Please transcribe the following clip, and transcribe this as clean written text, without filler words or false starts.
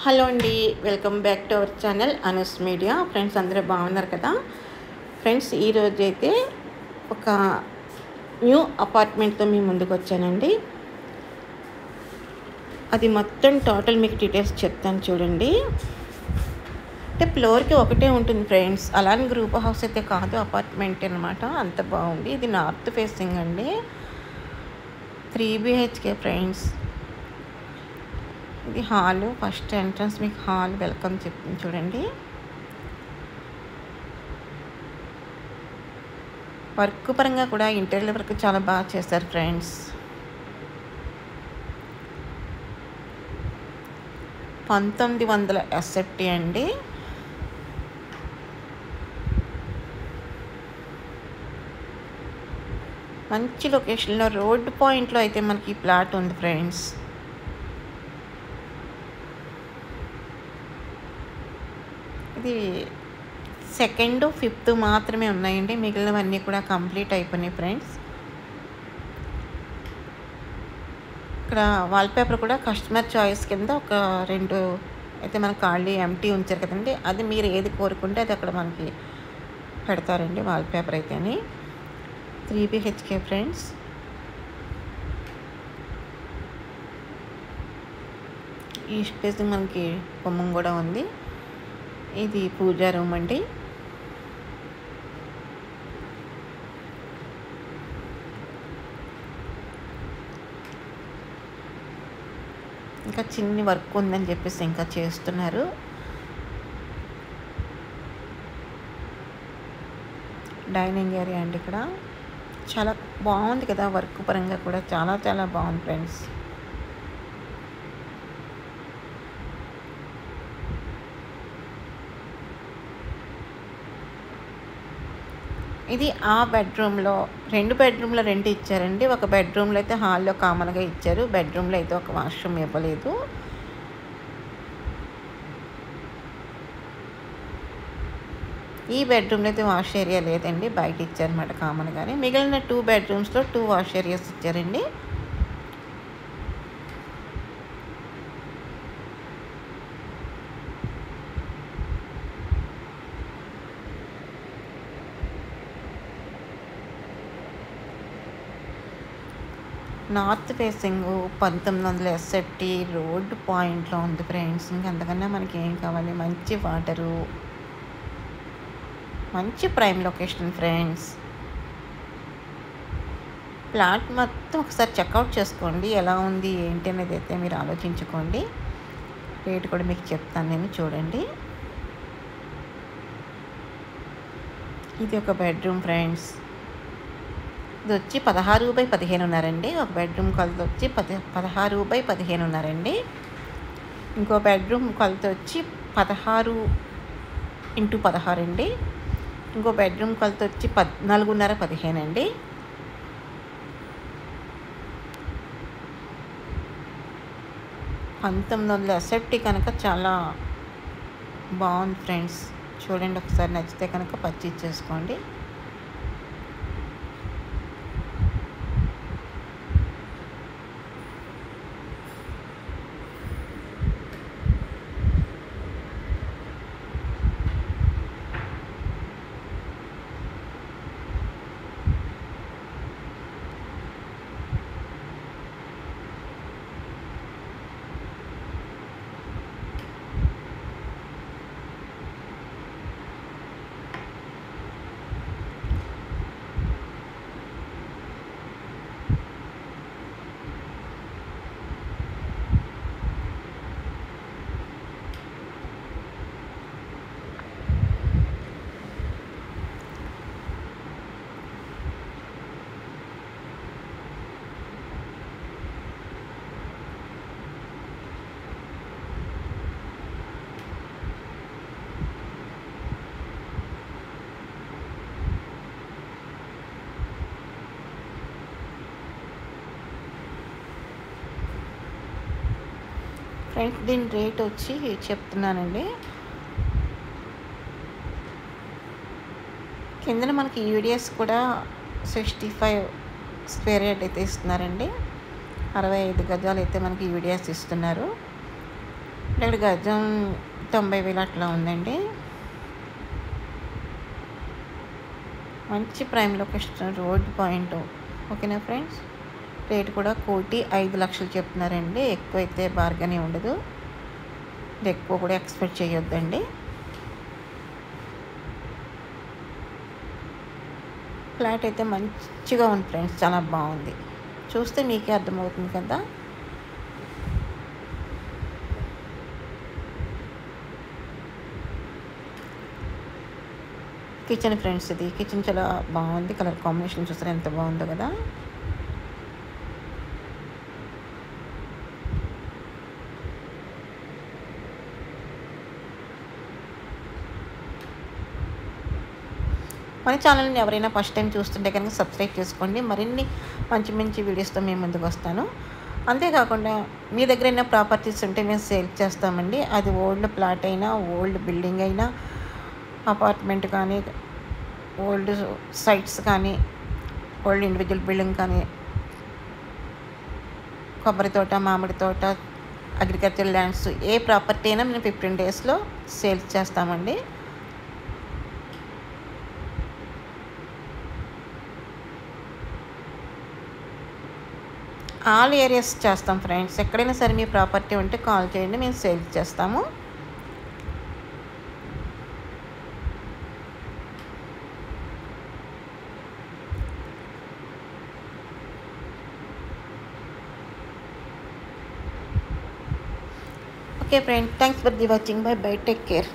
Hello అండి, welcome back to our channel Anu's media. Friends అందరూ బాగున్నారు కదా. ఫ్రెండ్స్ ఈరోజు అయితే ఒక న్యూ అపార్ట్మెంట్తో మీ ముందుకు వచ్చానండి. అది మొత్తం టోటల్ మీకు డీటెయిల్స్ చెప్తాను చూడండి. అంటే ఫ్లోర్కి ఒకటే ఉంటుంది ఫ్రెండ్స్, అలానే గ్రూప్ హౌస్ అయితే కాదు, అపార్ట్మెంట్ అనమాట. అంత బాగుంది. ఇది నార్త్ ఫేసింగ్ అండి, 3 BHK ఫ్రెండ్స్. ఇది హాలు, ఫస్ట్ ఎంట్రన్స్ మీకు హాల్ వెల్కమ్ చెప్తుంది చూడండి. వర్క్ పరంగా కూడా ఇంటీరియర్ వర్క్ చాలా బాగా చేస్తారు ఫ్రెండ్స్. 1900 SFT అండి. మంచి లొకేషన్లో రోడ్ పాయింట్లో అయితే మనకి ఈ ప్లాట్ ఉంది ఫ్రెండ్స్. ఇది సెకండ్, ఫిఫ్త్ మాత్రమే ఉన్నాయండి, మిగిలినవన్నీ కూడా కంప్లీట్ అయిపోయినాయి ఫ్రెండ్స్. ఇక్కడ వాల్పేపర్ కూడా కస్టమర్ చాయిస్ కింద ఒక 2 అయితే మనకు ఖాళీ ఎంటీ ఉంచారు కదండి, అది మీరు ఏది కోరుకుంటే అది అక్కడ మనకి పెడతారండి వాల్పేపర్ అయితేని. 3 BHK friends. ఈ స్పేస్ మనకి గుమ్మం కూడా ఉంది. ఇది పూజా రూమ్ అండి. ఇంకా చిన్ని వర్క్ ఉందని చెప్పేసి ఇంకా చేస్తున్నారు. డైనింగ్ ఏరియా అండి. ఇక్కడ చాలా బాగుంది కదా, వర్క్ పరంగా కూడా చాలా చాలా బాగుంది ఫ్రెండ్స్. ఇది ఆ బెడ్రూమ్లో 2 బెడ్రూమ్లో రెంట్ ఇచ్చారండి. ఒక బెడ్రూమ్లో అయితే హాల్లో కామన్గా ఇచ్చారు, బెడ్రూమ్లో అయితే ఒక వాష్రూమ్ ఇవ్వలేదు. ఈ బెడ్రూమ్లో అయితే వాష్ ఏరియా లేదండి, బయట ఇచ్చారన్నమాట కామన్గానే. మిగిలిన 2 బెడ్రూమ్స్లో 2 వాష్ ఏరియాస్ ఇచ్చారండి. నార్త్ ఫేసింగ్ 1900 SFT రోడ్ పాయింట్లో ఉంది ఫ్రెండ్స్. ఇంకంతకన్నా మనకి ఏం కావాలి? మంచి వాటరు, మంచి ప్రైమ్ లొకేషన్ ఫ్రెండ్స్. ప్లాట్ మొత్తం ఒకసారి చెక్అవుట్ చేసుకోండి, ఎలా ఉంది ఏంటి అనేది అయితే మీరు ఆలోచించుకోండి. రేట్ కూడా మీకు చెప్తాను నేను, చూడండి. ఇది ఒక బెడ్రూమ్ ఫ్రెండ్స్. ఇది వచ్చి 16/15 ఉన్నారండి. ఒక బెడ్రూమ్ కొలత వచ్చి 16/15 ఉన్నారండి. ఇంకో బెడ్రూమ్ కొలత వచ్చి 16x16 అండి. ఇంకో బెడ్రూమ్ కొలత వచ్చి 14.5 అండి. SFT కనుక చాలా బాగుంది ఫ్రెండ్స్. చూడండి, ఒకసారి నచ్చితే కనుక పర్చేజ్ చేసుకోండి. ఫ్రెండ్స్, దీని రేట్ వచ్చి చెప్తున్నానండి. కిందన మనకి యూడిఎస్ కూడా 65 స్క్వేర్ యార్డ్ అయితే ఇస్తున్నారండి. 65 గజాలు అయితే మనకి యూడిఎస్ ఇస్తున్నారు. ఇక్కడ గజం 90,000 అట్లా ఉందండి. మంచి ప్రైమ్ లొకేషన్, రోడ్ పాయింట్. ఓకేనా ఫ్రెండ్స్, రేట్ కూడా 1,05,00,000 చెప్తున్నారండి. ఎక్కువైతే బార్గెన్ ఉండదు, ఇది ఎక్కువ కూడా ఎక్స్పెక్ట్ చేయొద్దండి. ఫ్లాట్ అయితే మంచిగా ఉంది ఫ్రెండ్స్, చాలా బాగుంది. చూస్తే మీకే అర్థమవుతుంది కదా. కిచెన్ ఫ్రెండ్స్, ఇది కిచెన్ చాలా బాగుంది. కలర్ కాంబినేషన్ చూస్తే ఎంత బాగుందో కదా. మన ఛానల్ని ఎవరైనా ఫస్ట్ టైం చూస్తుంటే కనుక సబ్స్క్రైబ్ చేసుకోండి. మరిన్ని మంచి మంచి వీడియోస్తో మేము ముందుకు వస్తాను. అంతేకాకుండా మీ దగ్గర అయినా ప్రాపర్టీస్ ఉంటే మేము సేల్ చేస్తామండి. అది ఓల్డ్ ప్లాట్ అయినా, ఓల్డ్ బిల్డింగ్ అయినా, అపార్ట్మెంట్ కానీ, ఓల్డ్ సైట్స్ కానీ, ఓల్డ్ ఇండివిజువల్ బిల్డింగ్ కానీ, కొబ్బరి తోట, మామిడి తోట, అగ్రికల్చర్ ల్యాండ్స్, ఏ ప్రాపర్టీ అయినా మేము 15 డేస్లో సేల్స్ చేస్తామండి. ఆల్ ఏరియాస్ చేస్తాం ఫ్రెండ్స్. ఎక్కడైనా సరే మీ ప్రాపర్టీ ఉంటే కాల్ చేయండి, మేము సేల్ చేస్తాము. Okay friend, thanks for the watching. By by, take care.